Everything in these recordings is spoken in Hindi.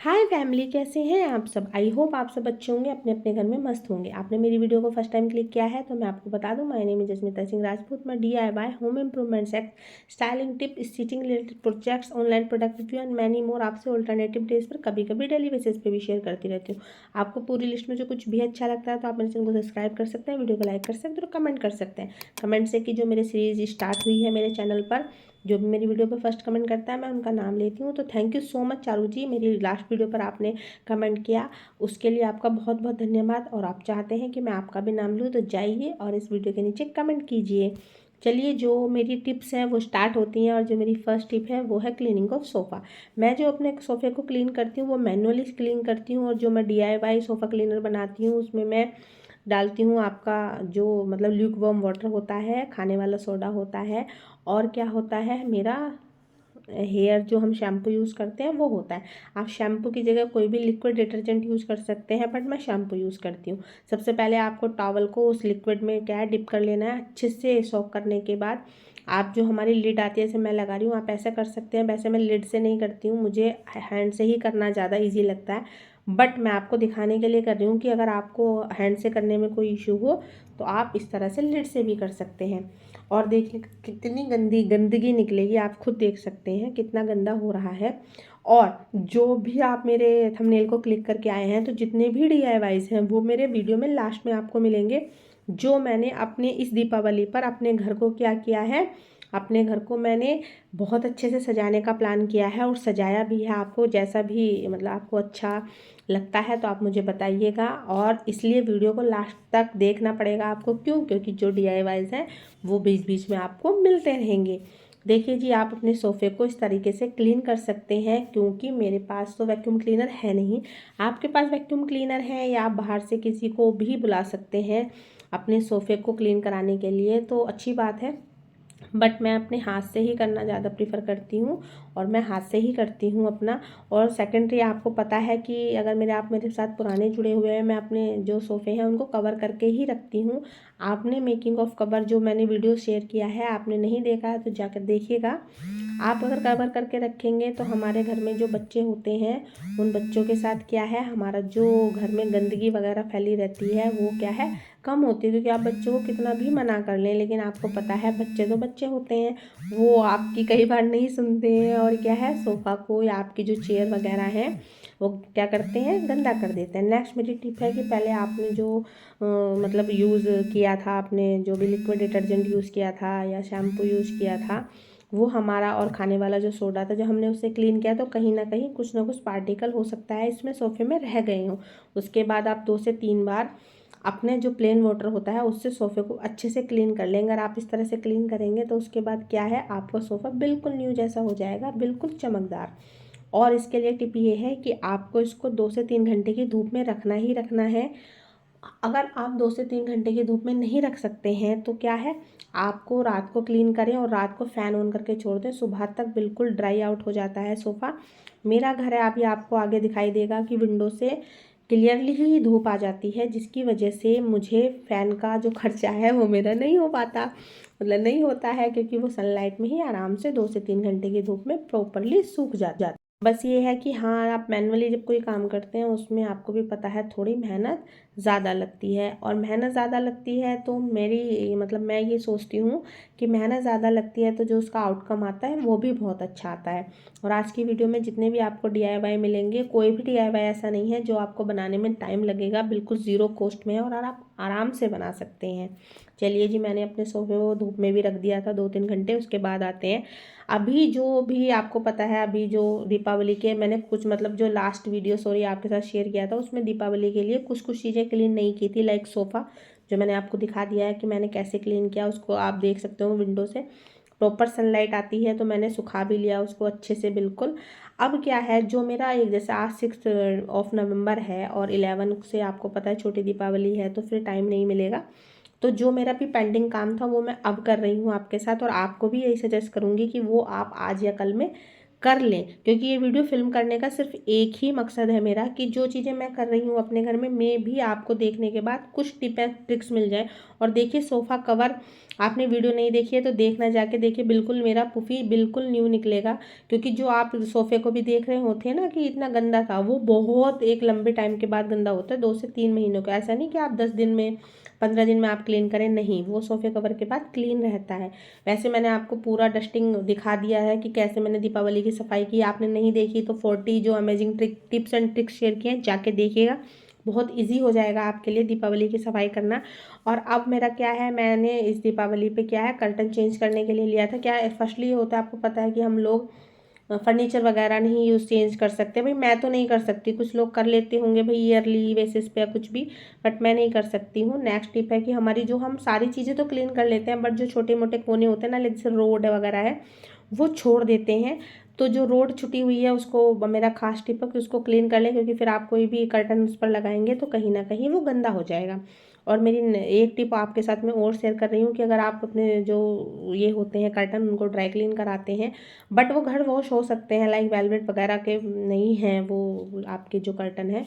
हाय फैमिली, कैसे हैं आप सब। आई होप आप सब अच्छे होंगे, अपने अपने घर में मस्त होंगे। आपने मेरी वीडियो को फर्स्ट टाइम क्लिक किया है तो मैं आपको बता दूं, my name is Jasmita Singh Rajput. मैं DIY home improvements, styling tip, stitching related projects, online product review and many more आपसे ऑल्टरनेटिव डेज पर कभी कभी डेली बेसिस पे भी शेयर करती रहती हूँ। आपको पूरी लिस्ट में जो कुछ भी अच्छा लगता है तो आप मेरे चैनल को सब्सक्राइब कर सकते हैं, वीडियो को लाइक कर सकते हैं और कमेंट कर सकते हैं। कमेंट से कि जो मेरी सीरीज स्टार्ट हुई है मेरे चैनल पर, जो भी मेरी वीडियो पर फर्स्ट कमेंट करता है मैं उनका नाम लेती हूँ। तो thank you so much Charu ji, मेरी लास्ट वीडियो पर आपने कमेंट किया, उसके लिए आपका बहुत बहुत धन्यवाद। और आप चाहते हैं कि मैं आपका भी नाम लूँ तो जाइए और इस वीडियो के नीचे कमेंट कीजिए। चलिए, जो मेरी टिप्स हैं वो स्टार्ट होती हैं और जो मेरी फर्स्ट टिप है वो है क्लीनिंग ऑफ सोफ़ा। मैं जो अपने सोफ़े को क्लीन करती हूँ वो मैनुअली क्लीन करती हूँ, और जो मैं DIY सोफ़ा क्लीनर बनाती हूँ उसमें मैं डालती हूँ आपका जो मतलब ल्यूक वार्म वाटर होता है, खाने वाला सोडा होता है, और क्या होता है मेरा हेयर जो हम शैम्पू यूज़ करते हैं वो होता है। आप शैम्पू की जगह कोई भी लिक्विड डिटर्जेंट यूज़ कर सकते हैं, बट मैं शैम्पू यूज़ करती हूँ। सबसे पहले आपको टॉवल को उस लिक्विड में क्या है डिप कर लेना है, अच्छे से सोक करने के बाद आप जो हमारी लिड आती है, जैसे मैं लगा रही हूँ आप ऐसा कर सकते हैं। वैसे मैं लिड से नहीं करती हूँ, मुझे हैंड से ही करना ज़्यादा ईजी लगता है, बट मैं आपको दिखाने के लिए कर रही हूँ कि अगर आपको हैंड से करने में कोई इशू हो तो आप इस तरह से लिड से भी कर सकते हैं। और देखिए कितनी गंदगी निकलेगी, आप खुद देख सकते हैं कितना गंदा हो रहा है। और जो भी आप मेरे थंबनेल को क्लिक करके आए हैं तो जितने भी DIYs हैं वो मेरे वीडियो में लास्ट में आपको मिलेंगे, जो मैंने अपने इस दीपावली पर अपने घर को क्या किया है। अपने घर को मैंने बहुत अच्छे से सजाने का प्लान किया है और सजाया भी है। आपको जैसा भी मतलब आपको अच्छा लगता है तो आप मुझे बताइएगा, और इसलिए वीडियो को लास्ट तक देखना पड़ेगा आपको। क्यों? क्योंकि जो DIYs हैं वो बीच बीच में आपको मिलते रहेंगे। देखिए जी, आप अपने सोफ़े को इस तरीके से क्लीन कर सकते हैं, क्योंकि मेरे पास तो वैक्यूम क्लीनर है नहीं। आपके पास वैक्यूम क्लीनर है या आप बाहर से किसी को भी बुला सकते हैं अपने सोफ़े को क्लीन कराने के लिए, तो अच्छी बात है। बट मैं अपने हाथ से ही करना ज़्यादा प्रीफर करती हूँ, और मैं हाथ से ही करती हूँ अपना। और सेकेंडरी, आपको पता है कि अगर आप मेरे साथ पुराने जुड़े हुए हैं, मैं अपने जो सोफ़े हैं उनको कवर करके ही रखती हूँ। आपने मेकिंग ऑफ कवर जो मैंने वीडियो शेयर किया है, आपने नहीं देखा है तो जाकर देखिएगा। आप अगर कवर करके रखेंगे तो हमारे घर में जो बच्चे होते हैं उन बच्चों के साथ क्या है, हमारा जो घर में गंदगी वगैरह फैली रहती है वो क्या है कम होती है। क्योंकि आप बच्चों को कितना भी मना कर लें, लेकिन आपको पता है बच्चे तो बच्चे होते हैं, वो आपकी कई बार नहीं सुनते हैं, और क्या है सोफ़ा को या आपकी जो चेयर वगैरह हैं वो क्या करते हैं, गंदा कर देते हैं। नेक्स्ट मेरी टिप है कि पहले आपने जो मतलब यूज़ किया था, आपने जो भी लिक्विड डिटर्जेंट यूज़ किया था या शैम्पू यूज़ किया था, वो हमारा और खाने वाला जो सोडा था, जब हमने उससे क्लीन किया तो कहीं ना कुछ पार्टिकल हो सकता है इसमें सोफ़े में रह गए हों। उसके बाद आप 2 से 3 बार अपने जो प्लेन वाटर होता है उससे सोफ़े को अच्छे से क्लीन कर लेंगे। अगर आप इस तरह से क्लीन करेंगे तो उसके बाद क्या है, आपका सोफ़ा बिल्कुल न्यू जैसा हो जाएगा, बिल्कुल चमकदार। और इसके लिए टिप ये है कि आपको इसको 2 से 3 घंटे की धूप में रखना ही रखना है। अगर आप 2 से 3 घंटे की धूप में नहीं रख सकते हैं तो क्या है, आपको रात को क्लीन करें और रात को फ़ैन ऑन करके छोड़ दें, सुबह तक बिल्कुल ड्राई आउट हो जाता है सोफ़ा। मेरा घर है, अभी आपको आगे दिखाई देगा कि विंडो से क्लियरली ही धूप आ जाती है, जिसकी वजह से मुझे फ़ैन का जो खर्चा है वो मेरा नहीं हो पाता, मतलब नहीं होता है, क्योंकि वो सनलाइट में ही आराम से 2 से 3 घंटे की धूप में प्रॉपरली सूख जाता। बस ये है कि हाँ, आप मैनुअली जब कोई काम करते हैं उसमें आपको भी पता है थोड़ी मेहनत ज़्यादा लगती है, और मेहनत ज़्यादा लगती है तो मेरी मतलब मैं ये सोचती हूँ कि मेहनत ज़्यादा लगती है तो जो उसका आउटकम आता है वो भी बहुत अच्छा आता है। और आज की वीडियो में जितने भी आपको DIY मिलेंगे, कोई भी DIY ऐसा नहीं है जो आपको बनाने में टाइम लगेगा, बिल्कुल ज़ीरो कॉस्ट में है और आप आराम से बना सकते हैं। चलिए जी, मैंने अपने सोफे को धूप में भी रख दिया था 2-3 घंटे। उसके बाद आते हैं अभी, जो भी आपको पता है अभी जो दीपावली के मैंने कुछ मतलब जो लास्ट वीडियो सॉरी आपके साथ शेयर किया था उसमें दीपावली के लिए कुछ चीज़ें क्लीन नहीं की थी, लाइक सोफ़ा जो मैंने आपको दिखा दिया है कि मैंने कैसे क्लीन किया, उसको आप देख सकते हो विंडो से प्रॉपर सनलाइट आती है तो मैंने सुखा भी लिया उसको अच्छे से बिल्कुल। अब क्या है, जो मेरा एक जैसे आज 6 नवंबर है और 11 से आपको पता है छोटी दीपावली है, तो फिर टाइम नहीं मिलेगा। तो जो मेरा भी पेंडिंग काम था वो मैं अब कर रही हूँ आपके साथ, और आपको भी यही सजेस्ट करूँगी कि वो आप आज या कल में कर लें। क्योंकि ये वीडियो फिल्म करने का सिर्फ एक ही मकसद है मेरा कि जो चीज़ें मैं कर रही हूँ अपने घर में भी आपको देखने के बाद कुछ टिप एंड ट्रिक्स मिल जाए। और देखिए सोफ़ा कवर आपने वीडियो नहीं देखी है तो देखना, जाके देखिए, बिल्कुल मेरा पुफी बिल्कुल न्यू निकलेगा। क्योंकि जो आप सोफ़े को भी देख रहे होते हैं ना कि इतना गंदा था, वो बहुत एक लंबे टाइम के बाद गंदा होता है, 2 से 3 महीनों का। ऐसा नहीं कि आप 10 दिन में, 15 दिन में आप क्लीन करें, नहीं, वो सोफ़े कवर के बाद क्लीन रहता है। वैसे मैंने आपको पूरा डस्टिंग दिखा दिया है कि कैसे मैंने दीपावली की सफाई की। आपने नहीं देखी तो 40 जो amazing tips and tricks share किए हैं, जाके देखिएगा। बहुत ईजी हो जाएगा आपके लिए दीपावली की सफाई करना। और अब मेरा क्या है, मैंने इस दीपावली पे क्या है, कर्टन चेंज करने के लिए लिया था। क्या फर्स्टली ये होता है, आपको पता है कि हम लोग फर्नीचर वगैरह नहीं यूज़ चेंज कर सकते। भाई मैं तो नहीं कर सकती, कुछ लोग कर लेते होंगे भाई ईयरली बेसिस पे या कुछ भी, बट मैं नहीं कर सकती हूँ। नेक्स्ट टिप है कि हमारी जो, हम सारी चीज़ें तो क्लीन कर लेते हैं, बट जो छोटे मोटे कोने होते हैं ना, जैसे रोड वगैरह है, वो छोड़ देते हैं। तो जो रोड छुटी हुई है उसको, मेरा खास टिप है कि उसको क्लीन कर लें, क्योंकि फिर आप कोई भी कर्टन उस पर लगाएंगे तो कहीं ना कहीं वो गंदा हो जाएगा। और मेरी एक टिप आपके साथ में और शेयर कर रही हूँ कि अगर आप अपने जो ये होते हैं कर्टन, उनको ड्राई क्लीन कराते हैं, बट वो घर वॉश हो सकते हैं, लाइक वेलवेट वगैरह के नहीं हैं वो आपके जो कर्टन है,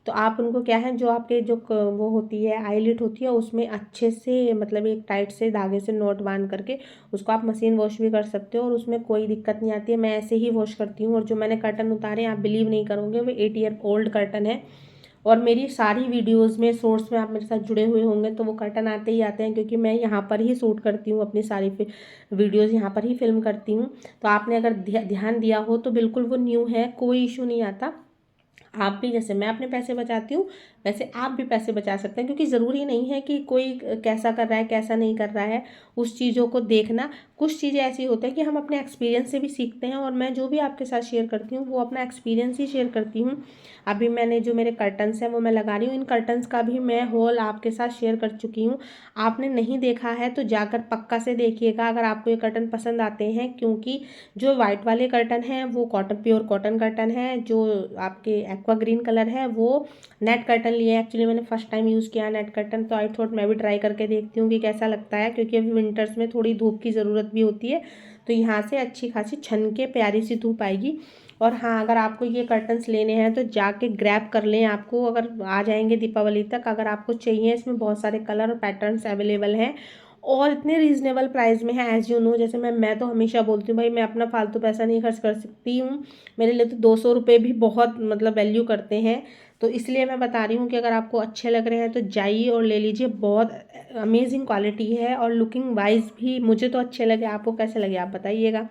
तो आप उनको क्या है, जो आपके जो वो होती है आईलिट होती है, उसमें अच्छे से मतलब एक टाइट से धागे से नॉट बांध करके उसको आप मशीन वॉश भी कर सकते हो, और उसमें कोई दिक्कत नहीं आती है। मैं ऐसे ही वॉश करती हूँ। और जो मैंने कर्टन उतारे, आप बिलीव नहीं करोगे, वो 8 ईयर ओल्ड कर्टन है। और मेरी सारी वीडियोस में, शॉर्ट्स में आप मेरे साथ जुड़े हुए होंगे तो वो कर्टन आते ही आते हैं, क्योंकि मैं यहाँ पर ही शूट करती हूँ अपनी सारी वीडियोस, यहाँ पर ही फिल्म करती हूँ। तो आपने अगर ध्यान दिया हो तो बिल्कुल वो न्यू है, कोई इशू नहीं आता। आप भी, जैसे मैं अपने पैसे बचाती हूँ, वैसे आप भी पैसे बचा सकते हैं। क्योंकि ज़रूरी नहीं है कि कोई कैसा कर रहा है कैसा नहीं कर रहा है, उस चीज़ों को देखना। कुछ चीज़ें ऐसी होती हैं कि हम अपने एक्सपीरियंस से भी सीखते हैं, और मैं जो भी आपके साथ शेयर करती हूँ वो अपना एक्सपीरियंस ही शेयर करती हूँ। अभी मैंने जो मेरे कर्टन्स हैं वो मैं लगा रही हूँ, इन कर्टन्स का भी मैं हॉल आपके साथ शेयर कर चुकी हूँ। आपने नहीं देखा है तो जाकर पक्का से देखिएगा, अगर आपको ये कर्टन पसंद आते हैं। क्योंकि जो वाइट वाले कर्टन हैं वो कॉटन, प्योर कॉटन कर्टन है। जो आपके एक्वा ग्रीन कलर है वो नेट कर्टन लिए। एक्चुअली मैंने फर्स्ट टाइम यूज़ किया नेट कर्टन, तो आई थॉट मैं भी ट्राई करके देखती हूँ कि कैसा लगता है। क्योंकि अभी विंटर्स में थोड़ी धूप की ज़रूरत भी होती है, तो यहाँ से अच्छी खासी छन के प्यारी सी धूप आएगी। और हाँ, अगर आपको ये कर्टन्स लेने हैं तो जाके ग्रैब कर लें। आपको अगर आ जाएंगे दीपावली तक, अगर आपको चाहिए, इसमें बहुत सारे कलर और पैटर्न्स अवेलेबल हैं, और इतने रीज़नेबल प्राइस में है। एज़ यू नो, जैसे मैं तो हमेशा बोलती हूँ भाई, मैं अपना फालतू पैसा नहीं खर्च कर सकती हूँ। मेरे लिए तो 200 रुपये भी बहुत मतलब वैल्यू करते हैं। तो इसलिए मैं बता रही हूँ कि अगर आपको अच्छे लग रहे हैं तो जाइए और ले लीजिए। बहुत अमेजिंग क्वालिटी है, और लुकिंग वाइज भी मुझे तो अच्छे लगे। आपको कैसे लगे आप बताइएगा।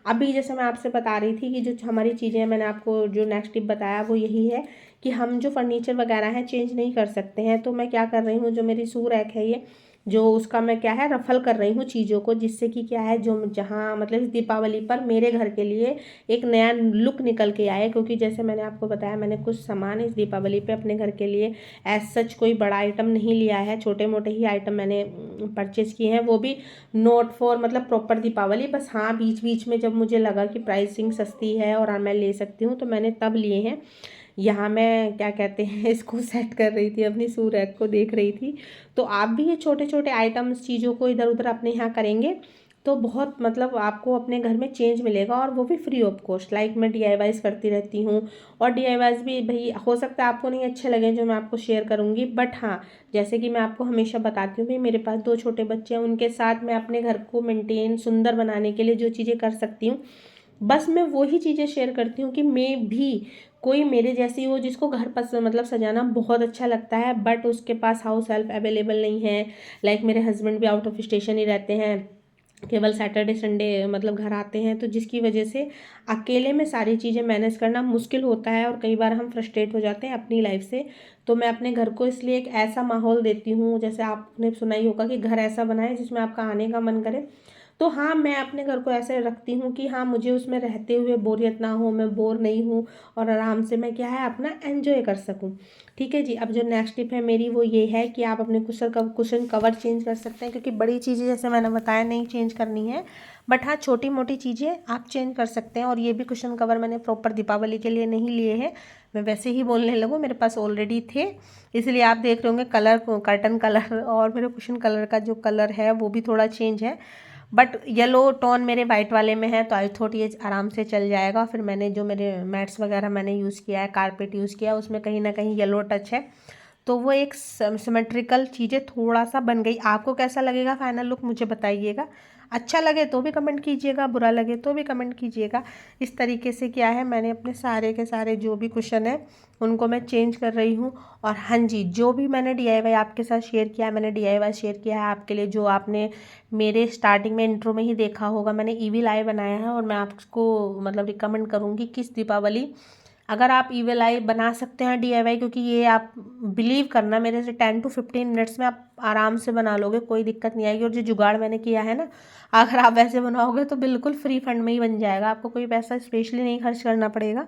अभी जैसे मैं आपसे बता रही थी कि जो हमारी चीज़ें हैं, मैंने आपको जो नेक्स्ट टिप बताया वो यही है कि हम जो फर्नीचर वगैरह है चेंज नहीं कर सकते हैं। तो मैं क्या कर रही हूँ, जो मेरी सू रैक है ये, जो उसका मैं क्या है रफल कर रही हूँ चीज़ों को, जिससे कि क्या है, जो जहाँ मतलब इस दीपावली पर मेरे घर के लिए एक नया लुक निकल के आए। क्योंकि जैसे मैंने आपको बताया, मैंने कुछ सामान इस दीपावली पे अपने घर के लिए एज सच कोई बड़ा आइटम नहीं लिया है, छोटे मोटे ही आइटम मैंने परचेज़ किए हैं, वो भी नोट फॉर मतलब प्रॉपर दीपावली। बस हाँ, बीच बीच में जब मुझे लगा कि प्राइसिंग सस्ती है और मैं ले सकती हूँ तो मैंने तब लिए हैं। यहाँ मैं क्या कहते हैं इसको सेट कर रही थी, अपनी सू रैक को देख रही थी। तो आप भी ये छोटे छोटे आइटम्स, चीज़ों को इधर उधर अपने यहाँ करेंगे तो बहुत मतलब आपको अपने घर में चेंज मिलेगा, और वो भी फ्री ऑफ कॉस्ट। लाइक मैं DIYs करती रहती हूँ, और DIYs भी भाई हो सकता है आपको नहीं अच्छे लगे जो मैं आपको शेयर करूँगी, बट हाँ, जैसे कि मैं आपको हमेशा बताती हूँ भाई, मेरे पास 2 छोटे बच्चे हैं, उनके साथ मैं अपने घर को मेंटेन सुंदर बनाने के लिए जो चीज़ें कर सकती हूँ, बस मैं वही चीज़ें शेयर करती हूँ कि मैं भी, कोई मेरे जैसी हो जिसको घर पसंद मतलब सजाना बहुत अच्छा लगता है, बट उसके पास हाउस हेल्प अवेलेबल नहीं है। लाइक मेरे हस्बैंड भी आउट ऑफ स्टेशन ही रहते हैं, केवल सैटरडे संडे मतलब घर आते हैं, तो जिसकी वजह से अकेले में सारी चीज़ें मैनेज करना मुश्किल होता है, और कई बार हम फ्रस्ट्रेट हो जाते हैं अपनी लाइफ से। तो मैं अपने घर को इसलिए एक ऐसा माहौल देती हूँ, जैसे आपने सुना ही होगा कि घर ऐसा बनाए जिसमें आपका आने का मन करे। तो हाँ, मैं अपने घर को ऐसे रखती हूँ कि हाँ, मुझे उसमें रहते हुए बोरियत ना हो, मैं बोर नहीं हूँ, और आराम से मैं क्या है अपना एंजॉय कर सकूँ। ठीक है जी। अब जो नेक्स्ट टिप है मेरी वो ये है कि आप अपने कुशन कवर चेंज कर सकते हैं, क्योंकि बड़ी चीज़ें जैसे मैंने बताया नहीं चेंज करनी है, बट हाँ, छोटी मोटी चीज़ें आप चेंज कर सकते हैं। और ये भी कुशन कवर मैंने प्रॉपर दीपावली के लिए नहीं लिए हैं, मैं वैसे ही बोलने लगूँ, मेरे पास ऑलरेडी थे, इसलिए आप देख रहे होंगे कलर, कर्टन कलर और मेरे कुशन कलर का जो कलर है वो भी थोड़ा चेंज है। बट येलो टोन मेरे वाइट वाले में है, तो आई थॉट ये आराम से चल जाएगा। फिर मैंने जो मेरे मैट्स वगैरह मैंने यूज़ किया है, कारपेट यूज़ किया है, उसमें कहीं ना कहीं येलो टच है, तो वो एक सिमेट्रिकल चीज़ें थोड़ा सा बन गई। आपको कैसा लगेगा फाइनल लुक मुझे बताइएगा। अच्छा लगे तो भी कमेंट कीजिएगा, बुरा लगे तो भी कमेंट कीजिएगा। इस तरीके से क्या है, मैंने अपने सारे के सारे जो भी कुशन है उनको मैं चेंज कर रही हूँ। और हाँ जी, जो भी मैंने DIY आपके साथ शेयर किया है, मैंने DIY शेयर किया है आपके लिए। जो आपने मेरे स्टार्टिंग में इंट्रो में ही देखा होगा, मैंने ईविल आई बनाया है। और मैं आपको मतलब रिकमेंड करूँगी कि इस दीपावली अगर आप ईविल आई बना सकते हैं DIY, क्योंकि ये आप बिलीव करना मेरे से 10 to 15 मिनट्स में आप आराम से बना लोगे, कोई दिक्कत नहीं आएगी। और जो जुगाड़ मैंने किया है ना, अगर आप वैसे बनाओगे तो बिल्कुल फ्री फंड में ही बन जाएगा, आपको कोई पैसा स्पेशली नहीं खर्च करना पड़ेगा।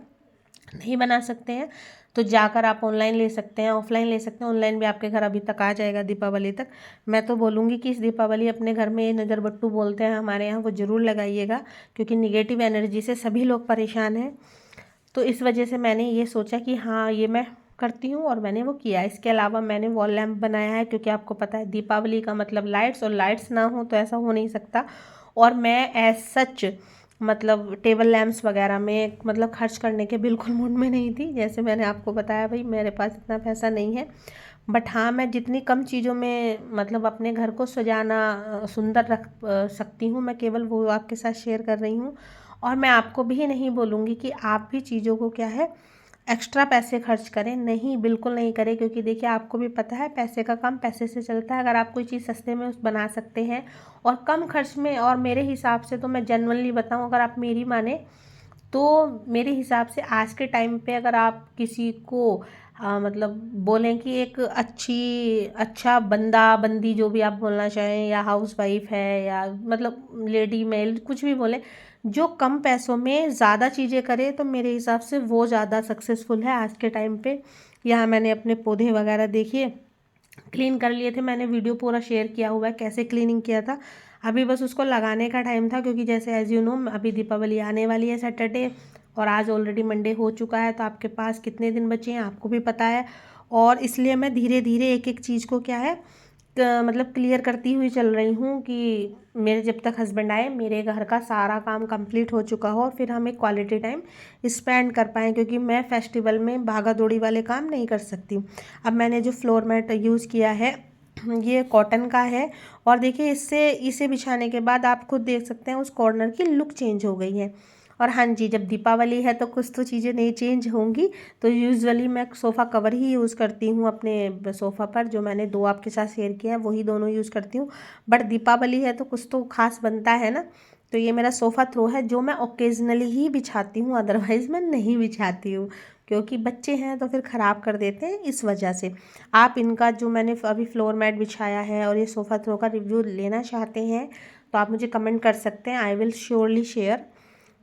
नहीं बना सकते हैं तो जाकर आप ऑनलाइन ले सकते हैं, ऑफलाइन ले सकते हैं। ऑनलाइन भी आपके घर अभी तक आ जाएगा दीपावली तक। मैं तो बोलूँगी कि इस दीपावली अपने घर में नज़र बट्टू बोलते हैं हमारे यहाँ, वो ज़रूर लगाइएगा, क्योंकि निगेटिव एनर्जी से सभी लोग परेशान हैं। तो इस वजह से मैंने ये सोचा कि हाँ ये मैं करती हूँ, और मैंने वो किया। इसके अलावा मैंने वॉल लैम्प बनाया है, क्योंकि आपको पता है दीपावली का मतलब लाइट्स, और लाइट्स ना हो तो ऐसा हो नहीं सकता। और मैं एज सच मतलब टेबल लैम्प्स वगैरह में मतलब खर्च करने के बिल्कुल मूड में नहीं थी। जैसे मैंने आपको बताया भाई मेरे पास इतना पैसा नहीं है, बट हाँ मैं जितनी कम चीज़ों में मतलब अपने घर को सजाना सुंदर रख सकती हूँ, मैं केवल वो आपके साथ शेयर कर रही हूँ। और मैं आपको भी नहीं बोलूँगी कि आप भी चीज़ों को क्या है एक्स्ट्रा पैसे खर्च करें, नहीं बिल्कुल नहीं करें। क्योंकि देखिए आपको भी पता है पैसे का काम पैसे से चलता है। अगर आप कोई चीज़ सस्ते में उस बना सकते हैं और कम खर्च में, और मेरे हिसाब से तो मैं जेन्युइनली बताऊं, अगर आप मेरी माने तो मेरे हिसाब से आज के टाइम पे अगर आप किसी को मतलब बोलें कि एक अच्छा बंदा बंदी जो भी आप बोलना चाहें, या हाउस वाइफ है या मतलब लेडी मेल कुछ भी बोले, जो कम पैसों में ज़्यादा चीज़ें करे तो मेरे हिसाब से वो ज़्यादा सक्सेसफुल है आज के टाइम पे। यहाँ मैंने अपने पौधे वगैरह देखिए क्लीन कर लिए थे, मैंने वीडियो पूरा शेयर किया हुआ है कैसे क्लीनिंग किया था। अभी बस उसको लगाने का टाइम था, क्योंकि जैसे एज यू नो अभी दीपावली आने वाली है सैटरडे, और आज ऑलरेडी मंडे हो चुका है। तो आपके पास कितने दिन बचे हैं आपको भी पता है। और इसलिए मैं धीरे धीरे एक एक चीज़ को क्या है मतलब क्लियर करती हुई चल रही हूँ कि मेरे जब तक हस्बैंड आए मेरे घर का सारा काम कंप्लीट हो चुका हो, और फिर हम एक क्वालिटी टाइम स्पेंड कर पाएँ। क्योंकि मैं फेस्टिवल में भागा दौड़ी वाले काम नहीं कर सकती। अब मैंने जो फ्लोर मैट यूज़ किया है ये कॉटन का है, और देखिए इसे बिछाने के बाद आप खुद देख सकते हैं उस कॉर्नर की लुक चेंज हो गई है। और हाँ जी, जब दीपावली है तो कुछ तो चीज़ें नहीं चेंज होंगी। तो यूजुअली मैं सोफ़ा कवर ही यूज़ करती हूँ अपने सोफ़ा पर, जो मैंने दो आपके साथ शेयर किया है वही दोनों यूज़ करती हूँ। बट दीपावली है तो कुछ तो खास बनता है ना। तो ये मेरा सोफ़ा थ्रो है जो मैं ओकेजनली ही बिछाती हूँ, अदरवाइज़ मैं नहीं बिछाती हूँ, क्योंकि बच्चे हैं तो फिर ख़राब कर देते हैं इस वजह से। आप इनका जो मैंने अभी फ्लोर मैट बिछाया है और ये सोफ़ा थ्रो का रिव्यू लेना चाहते हैं तो आप मुझे कमेंट कर सकते हैं, आई विल श्योरली शेयर।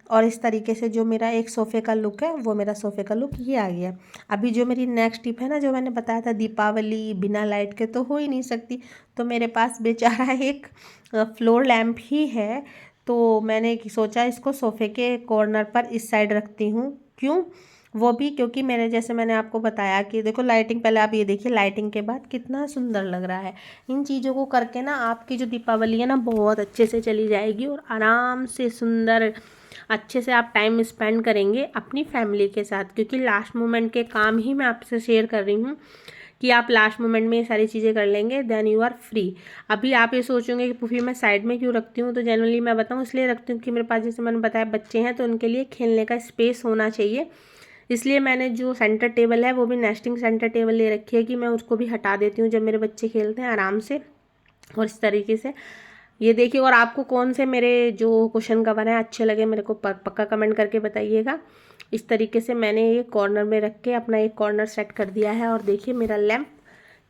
और इस तरीके से जो मेरा एक सोफ़े का लुक है वो मेरा सोफ़े का लुक ये आ गया। अभी जो मेरी नेक्स्ट टिप है ना, जो मैंने बताया था दीपावली बिना लाइट के तो हो ही नहीं सकती, तो मेरे पास बेचारा एक फ्लोर लैम्प ही है। तो मैंने सोचा इसको सोफ़े के कॉर्नर पर इस साइड रखती हूँ। क्यों? वो भी क्योंकि मैंने आपको बताया कि देखो लाइटिंग, पहले आप ये देखिए लाइटिंग के बाद कितना सुंदर लग रहा है। इन चीज़ों को करके ना आपकी जो दीपावली है ना बहुत अच्छे से चली जाएगी, और आराम से सुंदर अच्छे से आप टाइम स्पेंड करेंगे अपनी फैमिली के साथ। क्योंकि लास्ट मोमेंट के काम ही मैं आपसे शेयर कर रही हूँ कि आप लास्ट मोमेंट में ये सारी चीज़ें कर लेंगे, देन यू आर फ्री। अभी आप ये सोचोगे कि पुफी मैं साइड में क्यों रखती हूँ, तो जनरली मैं बताऊँ इसलिए रखती हूँ कि मेरे पास जैसे मैंने बताया बच्चे हैं तो उनके लिए खेलने का स्पेस होना चाहिए। इसलिए मैंने जो सेंटर टेबल है वो भी नेस्टिंग सेंटर टेबल ले रखी है कि मैं उसको भी हटा देती हूँ जब मेरे बच्चे खेलते हैं आराम से। और इस तरीके से ये देखिए। और आपको कौन से मेरे जो क्वेश्चन कवर हैं अच्छे लगे मेरे को पक्का कमेंट करके बताइएगा। इस तरीके से मैंने ये कॉर्नर में रख के अपना एक कॉर्नर सेट कर दिया है। और देखिए मेरा लैम्प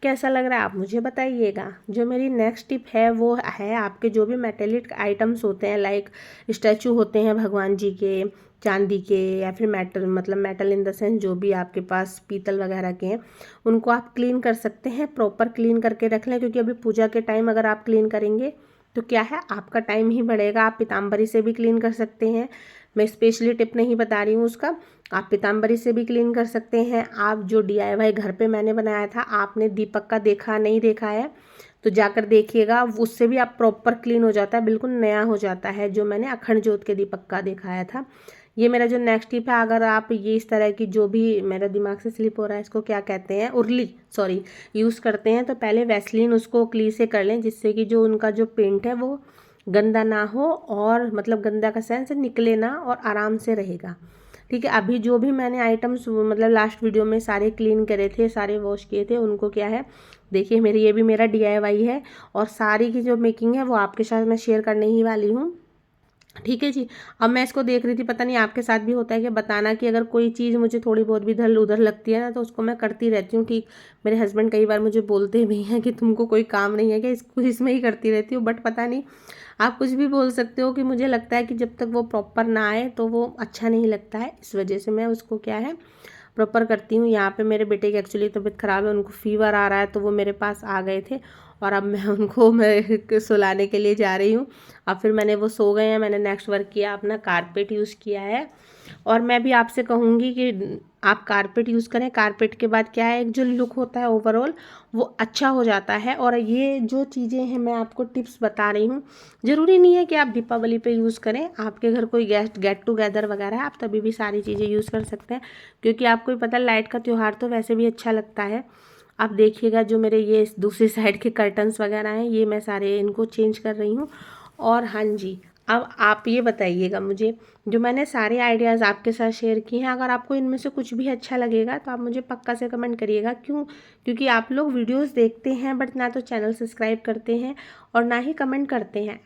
कैसा लग रहा है आप मुझे बताइएगा। जो मेरी नेक्स्ट टिप है वो है आपके जो भी मेटेलिक आइटम्स होते हैं, लाइक स्टैचू होते हैं भगवान जी के, चांदी के, या फिर मेटल, मतलब मेटल इन द सेंस जो भी आपके पास पीतल वगैरह के हैं, उनको आप क्लीन कर सकते हैं। प्रॉपर क्लीन करके रख लें, क्योंकि अभी पूजा के टाइम अगर आप क्लीन करेंगे तो क्या है आपका टाइम ही बढ़ेगा। आप पीताम्बरी से भी क्लीन कर सकते हैं, मैं स्पेशली टिप नहीं बता रही हूँ उसका। आप पीताम्बरी से भी क्लीन कर सकते हैं। आप जो DIY घर पे मैंने बनाया था, आपने दीपक का देखा नहीं देखा है तो जाकर देखिएगा, उससे भी आप प्रॉपर क्लीन हो जाता है, बिल्कुल नया हो जाता है। जो मैंने अखंड ज्योत के दीपक का दिखाया था, ये मेरा जो नेक्स्ट टिप है, अगर आप ये इस तरह की जो भी मेरा दिमाग से स्लिप हो रहा है, इसको क्या कहते हैं, उर्ली सॉरी, यूज़ करते हैं, तो पहले वैसलीन उसको क्ली से कर लें, जिससे कि जो उनका जो पेंट है वो गंदा ना हो, और मतलब गंदा का सेंस निकले ना, और आराम से रहेगा। ठीक है, अभी जो भी मैंने आइटम्स मतलब लास्ट वीडियो में सारे क्लीन करे थे, सारे वॉश किए थे, उनको क्या है देखिए, मेरी ये भी मेरा DIY है, और सारी की जो मेकिंग है वो आपके साथ मैं शेयर करने ही वाली हूँ। ठीक है जी। अब मैं इसको देख रही थी, पता नहीं आपके साथ भी होता है कि बताना, कि अगर कोई चीज़ मुझे थोड़ी बहुत भी इधर उधर लगती है ना, तो उसको मैं करती रहती हूँ। ठीक, मेरे हस्बैंड कई बार मुझे बोलते भी हैं कि तुमको कोई काम नहीं है क्या, इसको इसमें ही करती रहती हूँ, बट पता नहीं, आप कुछ भी बोल सकते हो, कि मुझे लगता है कि जब तक वो प्रॉपर ना आए तो वो अच्छा नहीं लगता है, इस वजह से मैं उसको क्या है प्रॉपर करती हूँ। यहाँ पे मेरे बेटे की एक्चुअली तबीयत ख़राब है, उनको फीवर आ रहा है, तो वो मेरे पास आ गए थे, और अब मैं सुलाने के लिए जा रही हूँ। अब फिर मैंने वो सो गए हैं, मैंने नेक्स्ट वर्क किया, अपना कारपेट यूज़ किया है। और मैं भी आपसे कहूँगी कि आप कारपेट यूज़ करें। कारपेट के बाद क्या है, एक जो लुक होता है ओवरऑल वो अच्छा हो जाता है। और ये जो चीज़ें हैं मैं आपको टिप्स बता रही हूँ, ज़रूरी नहीं है कि आप दीपावली पे यूज़ करें, आपके घर कोई गेट टुगेदर वगैरह है, आप तभी भी सारी चीज़ें यूज़ कर सकते हैं, क्योंकि आपको भी पता है लाइट का त्यौहार तो वैसे भी अच्छा लगता है। आप देखिएगा, जो मेरे ये दूसरी साइड के कर्टन्स वगैरह हैं, ये मैं सारे इनको चेंज कर रही हूँ। और हाँ जी, अब आप ये बताइएगा मुझे, जो मैंने सारे आइडियाज़ आपके साथ शेयर किए हैं, अगर आपको इनमें से कुछ भी अच्छा लगेगा तो आप मुझे पक्का से कमेंट करिएगा। क्यों? क्योंकि आप लोग वीडियोस देखते हैं, बट ना तो चैनल सब्सक्राइब करते हैं और ना ही कमेंट करते हैं।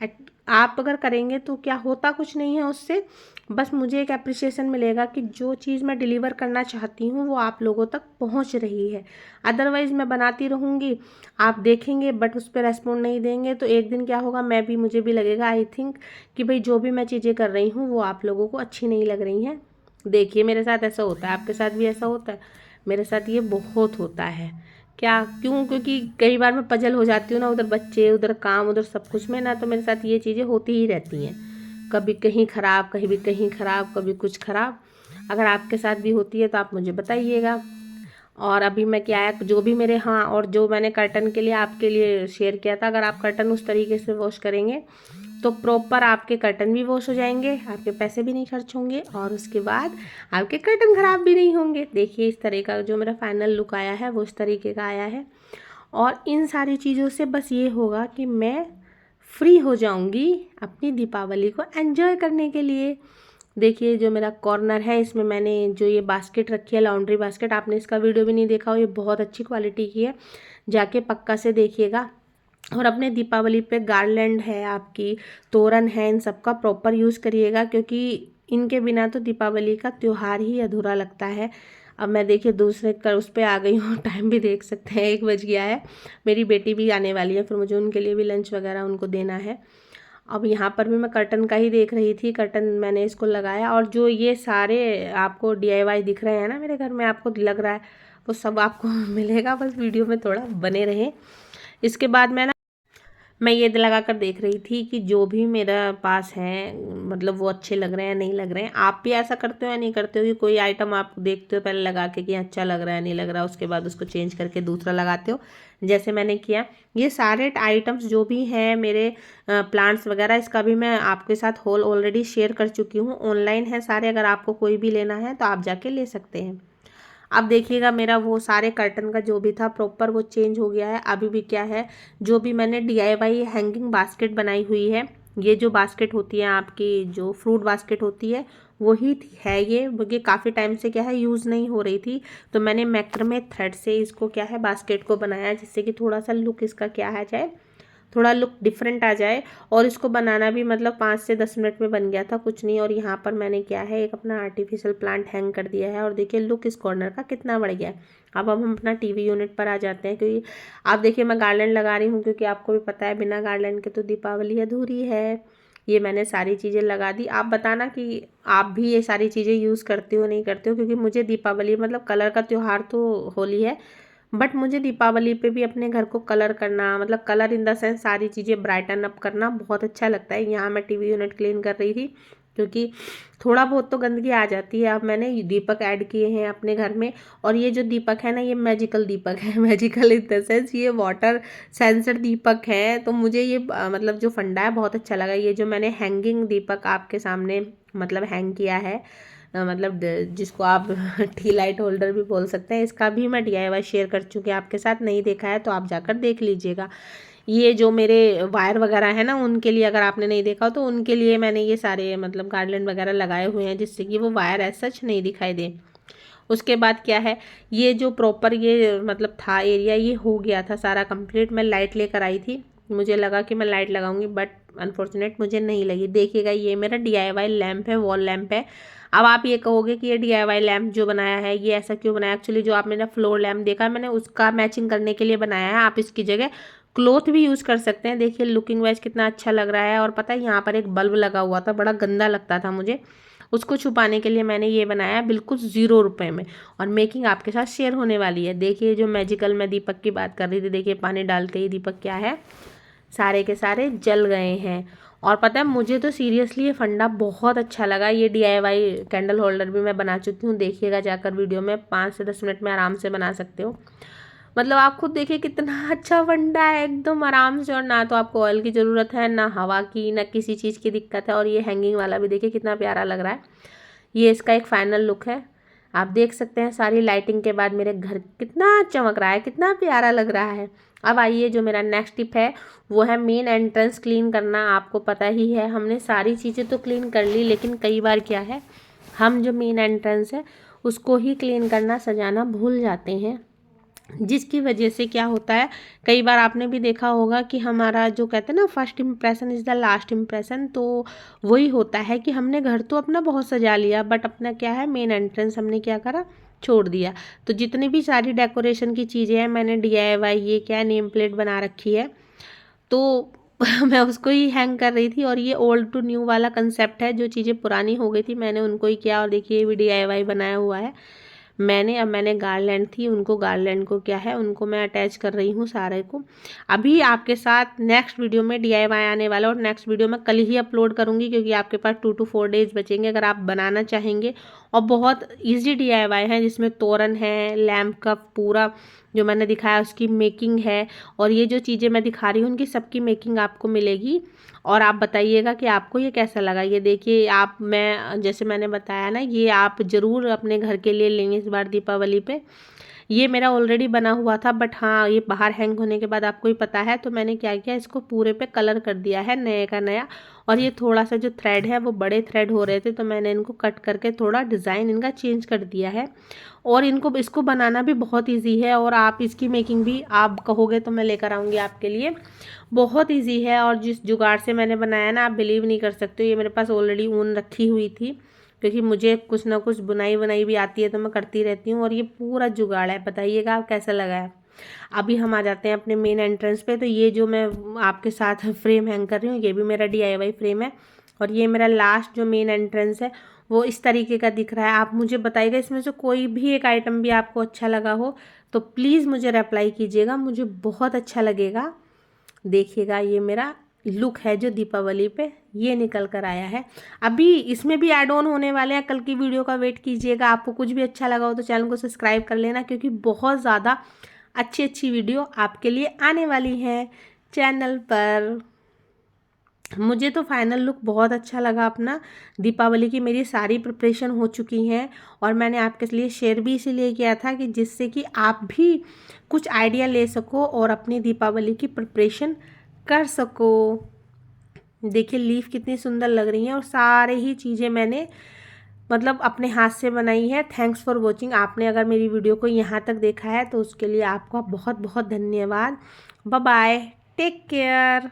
आप अगर करेंगे तो क्या होता कुछ नहीं है उससे, बस मुझे एक अप्रिसिएशन मिलेगा कि जो चीज़ मैं डिलीवर करना चाहती हूँ वो आप लोगों तक पहुँच रही है। अदरवाइज़ मैं बनाती रहूँगी, आप देखेंगे बट उस पर रेस्पॉन्ड नहीं देंगे, तो एक दिन क्या होगा, मुझे भी लगेगा आई थिंक कि भाई जो भी मैं चीज़ें कर रही हूँ वो आप लोगों को अच्छी नहीं लग रही हैं। देखिए, मेरे साथ ऐसा होता है, आपके साथ भी ऐसा होता है, मेरे साथ ये बहुत होता है। क्या क्यों? क्योंकि कई बार मैं पजल हो जाती हूँ ना, उधर बच्चे, उधर काम, उधर सब कुछ में ना, तो मेरे साथ ये चीज़ें होती ही रहती हैं, कभी कहीं ख़राब, कहीं भी कहीं ख़राब, कभी कुछ ख़राब। अगर आपके साथ भी होती है तो आप मुझे बताइएगा। और अभी मैं क्या है, जो भी मेरे, हाँ, और जो मैंने कर्टन के लिए आपके लिए शेयर किया था, अगर आप कर्टन उस तरीके से वॉश करेंगे तो प्रॉपर आपके कर्टन भी वॉश हो जाएंगे, आपके पैसे भी नहीं खर्च होंगे, और उसके बाद आपके कर्टन ख़राब भी नहीं होंगे। देखिए, इस तरह का जो मेरा फाइनल लुक आया है वो इस तरीके का आया है। और इन सारी चीज़ों से बस ये होगा कि मैं फ्री हो जाऊंगी अपनी दीपावली को एंजॉय करने के लिए। देखिए, जो मेरा कॉर्नर है, इसमें मैंने जो ये बास्केट रखी है, लॉन्ड्री बास्केट, आपने इसका वीडियो भी नहीं देखा हो, ये बहुत अच्छी क्वालिटी की है, जाके पक्का से देखिएगा। और अपने दीपावली पे गार्लैंड है, आपकी तोरण है, इन सब का प्रॉपर यूज़ करिएगा, क्योंकि इनके बिना तो दीपावली का त्यौहार ही अधूरा लगता है। अब मैं देखिए दूसरे कर उस पर आ गई हूँ, टाइम भी देख सकते हैं, 1 बज गया है। मेरी बेटी भी आने वाली है, फिर मुझे उनके लिए भी लंच वगैरह उनको देना है। अब यहाँ पर भी मैं कर्टन का ही देख रही थी, कर्टन मैंने इसको लगाया, और जो ये सारे आपको DIY दिख रहे हैं ना मेरे घर में, आपको लग रहा है वो सब आपको मिलेगा, बस वीडियो में थोड़ा बने रहें। इसके बाद मैं ये लगा कर देख रही थी कि जो भी मेरा पास है, मतलब वो अच्छे लग रहे हैं नहीं लग रहे हैं। आप भी ऐसा करते हो या नहीं करते हो कि कोई आइटम आप देखते हो पहले लगा के कि अच्छा लग रहा है नहीं लग रहा, उसके बाद उसको चेंज करके दूसरा लगाते हो, जैसे मैंने किया। ये सारे आइटम्स जो भी हैं मेरे प्लांट्स वगैरह, इसका भी मैं आपके साथ होल ऑलरेडी शेयर कर चुकी हूँ, ऑनलाइन है सारे, अगर आपको कोई भी लेना है तो आप जाके ले सकते हैं। अब देखिएगा, मेरा वो सारे कर्टन का जो भी था प्रॉपर वो चेंज हो गया है। अभी भी क्या है, जो भी मैंने DIY हैंगिंग बास्केट बनाई हुई है, ये जो बास्केट होती है आपकी, जो फ्रूट बास्केट होती है, वही है ये काफ़ी टाइम से क्या है यूज़ नहीं हो रही थी, तो मैंने मैक्रमे थ्रेड से इसको क्या है बास्केट को बनाया, जिससे कि थोड़ा सा लुक इसका क्या है जाए, थोड़ा लुक डिफरेंट आ जाए। और इसको बनाना भी मतलब 5 से 10 मिनट में बन गया था, कुछ नहीं। और यहाँ पर मैंने क्या है, एक अपना आर्टिफिशियल प्लांट हैंग कर दिया है, और देखिए लुक इस कॉर्नर का कितना बढ़ गया है। अब हम अपना TV यूनिट पर आ जाते हैं, क्योंकि आप देखिए मैं गार्लैंड लगा रही हूँ, क्योंकि आपको भी पता है बिना गार्लैंड के तो दीपावली अधूरी है। ये मैंने सारी चीज़ें लगा दी। आप बताना कि आप भी ये सारी चीज़ें यूज़ करते हो नहीं करते हो, क्योंकि मुझे दीपावली मतलब कलर का त्यौहार तो होली है, बट मुझे दीपावली पे भी अपने घर को कलर करना, मतलब कलर इन द सेंस सारी चीज़ें ब्राइटन अप करना बहुत अच्छा लगता है। यहाँ मैं TV यूनिट क्लीन कर रही थी, क्योंकि थोड़ा बहुत तो गंदगी आ जाती है। अब मैंने दीपक ऐड किए हैं अपने घर में, और ये जो दीपक है ना, ये मैजिकल दीपक है। मैजिकल इन द सेंस ये वाटर सेंसर दीपक है। तो मुझे ये मतलब जो फंडा है बहुत अच्छा लगा। ये जो मैंने हैंगिंग दीपक आपके सामने मतलब हैंग किया है, मतलब जिसको आप टी लाइट होल्डर भी बोल सकते हैं, इसका भी मैं DIY शेयर कर चुकी हूँ आपके साथ। नहीं देखा है तो आप जाकर देख लीजिएगा। ये जो मेरे वायर वगैरह है ना, उनके लिए, अगर आपने नहीं देखा हो तो उनके लिए मैंने ये सारे मतलब गार्डलेंड वगैरह लगाए हुए हैं, जिससे कि वो वायर ऐसा सच नहीं दिखाई दे। उसके बाद क्या है, ये जो प्रॉपर ये मतलब था एरिया, ये हो गया था सारा कंप्लीट। मैं लाइट लेकर आई थी, मुझे लगा कि मैं लाइट लगाऊंगी, बट अनफॉर्चुनेट मुझे नहीं लगी। देखिएगा ये मेरा DIY लैम्प है, वॉल लैम्प है। अब आप ये कहोगे कि ये DIY लैम्प जो बनाया है ये ऐसा क्यों बनाया। एक्चुअली जो आपने फ्लोर लैम्प देखा, मैंने उसका मैचिंग करने के लिए बनाया है। आप इसकी जगह क्लॉथ भी यूज़ कर सकते हैं। देखिए लुकिंग वाइज कितना अच्छा लग रहा है। और पता है यहाँ पर एक बल्ब लगा हुआ था, बड़ा गंदा लगता था मुझे, उसको छुपाने के लिए मैंने ये बनाया बिल्कुल 0 रुपए में। और मेकिंग आपके साथ शेयर होने वाली है। देखिए जो मैजिकल मैं दीपक की बात कर रही थी, देखिए पानी डालते ही दीपक क्या है, सारे के सारे जल गए हैं। और पता है मुझे तो सीरियसली ये फंडा बहुत अच्छा लगा। ये DIY कैंडल होल्डर भी मैं बना चुकी हूँ, देखिएगा जाकर वीडियो में, 5 से 10 मिनट में आराम से बना सकते हो। मतलब आप खुद देखिए कितना अच्छा फंडा है, एकदम आराम से। और ना तो आपको ऑयल की ज़रूरत है, ना हवा की, ना किसी चीज़ की दिक्कत है। और ये हैंगिंग वाला भी देखिए कितना प्यारा लग रहा है। ये इसका एक फाइनल लुक है, आप देख सकते हैं। सारी लाइटिंग के बाद मेरे घर कितना चमक रहा है, कितना प्यारा लग रहा है। अब आइए जो मेरा नेक्स्ट टिप है वो है मेन एंट्रेंस क्लीन करना। आपको पता ही है हमने सारी चीज़ें तो क्लीन कर ली, लेकिन कई बार क्या है, हम जो मेन एंट्रेंस है उसको ही क्लीन करना, सजाना भूल जाते हैं। जिसकी वजह से क्या होता है, कई बार आपने भी देखा होगा कि हमारा जो कहते हैं ना, first impression is the last impression. तो वही होता है कि हमने घर तो अपना बहुत सजा लिया, बट अपना क्या है, मेन एंट्रेंस हमने क्या करा, छोड़ दिया। तो जितनी भी सारी डेकोरेशन की चीज़ें हैं मैंने DIY, ये क्या नेम प्लेट बना रखी है, तो मैं उसको ही हैंग कर रही थी। और ये ओल्ड टू न्यू वाला कंसेप्ट है, जो चीज़ें पुरानी हो गई थी मैंने उनको ही किया। और देखिए ये भी DIY बनाया हुआ है मैंने। अब मैंने गार्लैंड थी, उनको गार्लैंड को क्या है, उनको मैं अटैच कर रही हूँ सारे को। अभी आपके साथ नेक्स्ट वीडियो में DIY आने वाला, और नेक्स्ट वीडियो मैं कल ही अपलोड करूँगी, क्योंकि आपके पास 2 to 4 डेज बचेंगे अगर आप बनाना चाहेंगे। और बहुत ईजी DIY है, जिसमें तोरण है, लैम्प का पूरा जो मैंने दिखाया उसकी मेकिंग है, और ये जो चीज़ें मैं दिखा रही हूँ उनकी सबकी मेकिंग आपको मिलेगी। और आप बताइएगा कि आपको ये कैसा लगा। ये देखिए आप, मैं जैसे मैंने बताया ना, ये आप ज़रूर अपने घर के लिए लेंगे इस बार दीपावली पे। ये मेरा ऑलरेडी बना हुआ था, बट हाँ ये बाहर हैंग होने के बाद आपको ही पता है, तो मैंने क्या किया, इसको पूरे पे कलर कर दिया है नए का नया। और ये थोड़ा सा जो थ्रेड है वो बड़े थ्रेड हो रहे थे, तो मैंने इनको कट करके थोड़ा डिज़ाइन इनका चेंज कर दिया है। और इसको बनाना भी बहुत ईजी है, और आप इसकी मेकिंग भी आप कहोगे तो मैं लेकर आऊँगी आपके लिए। बहुत ईजी है, और जिस जुगाड़ से मैंने बनाया ना, आप बिलीव नहीं कर सकते। ये मेरे पास ऑलरेडी ऊन रखी हुई थी, क्योंकि मुझे कुछ ना कुछ बुनाई बनाई भी आती है, तो मैं करती रहती हूँ। और ये पूरा जुगाड़ है, बताइएगा आप कैसा लगा है। अभी हम आ जाते हैं अपने मेन एंट्रेंस पे। तो ये जो मैं आपके साथ फ्रेम हैंग कर रही हूँ, ये भी मेरा DIY फ्रेम है। और ये मेरा लास्ट जो मेन एंट्रेंस है वो इस तरीके का दिख रहा है। आप मुझे बताइएगा इसमें से कोई भी एक आइटम भी आपको अच्छा लगा हो तो प्लीज़ मुझे रिप्लाई कीजिएगा, मुझे बहुत अच्छा लगेगा। देखिएगा ये मेरा लुक है जो दीपावली पे ये निकल कर आया है। अभी इसमें भी ऐड ऑन होने वाले हैं, कल की वीडियो का वेट कीजिएगा। आपको कुछ भी अच्छा लगा हो तो चैनल को सब्सक्राइब कर लेना, क्योंकि बहुत ज़्यादा अच्छी अच्छी वीडियो आपके लिए आने वाली है चैनल पर। मुझे तो फाइनल लुक बहुत अच्छा लगा अपना। दीपावली की मेरी सारी प्रिपरेशन हो चुकी हैं, और मैंने आपके लिए शेयर भी इसीलिए किया था कि जिससे कि आप भी कुछ आइडिया ले सको और अपनी दीपावली की प्रिपरेशन कर सको। देखिए लीफ कितनी सुंदर लग रही हैं, और सारे ही चीज़ें मैंने मतलब अपने हाथ से बनाई है। Thanks for watching. आपने अगर मेरी वीडियो को यहाँ तक देखा है तो उसके लिए आपका बहुत बहुत धन्यवाद। Bye bye, take care.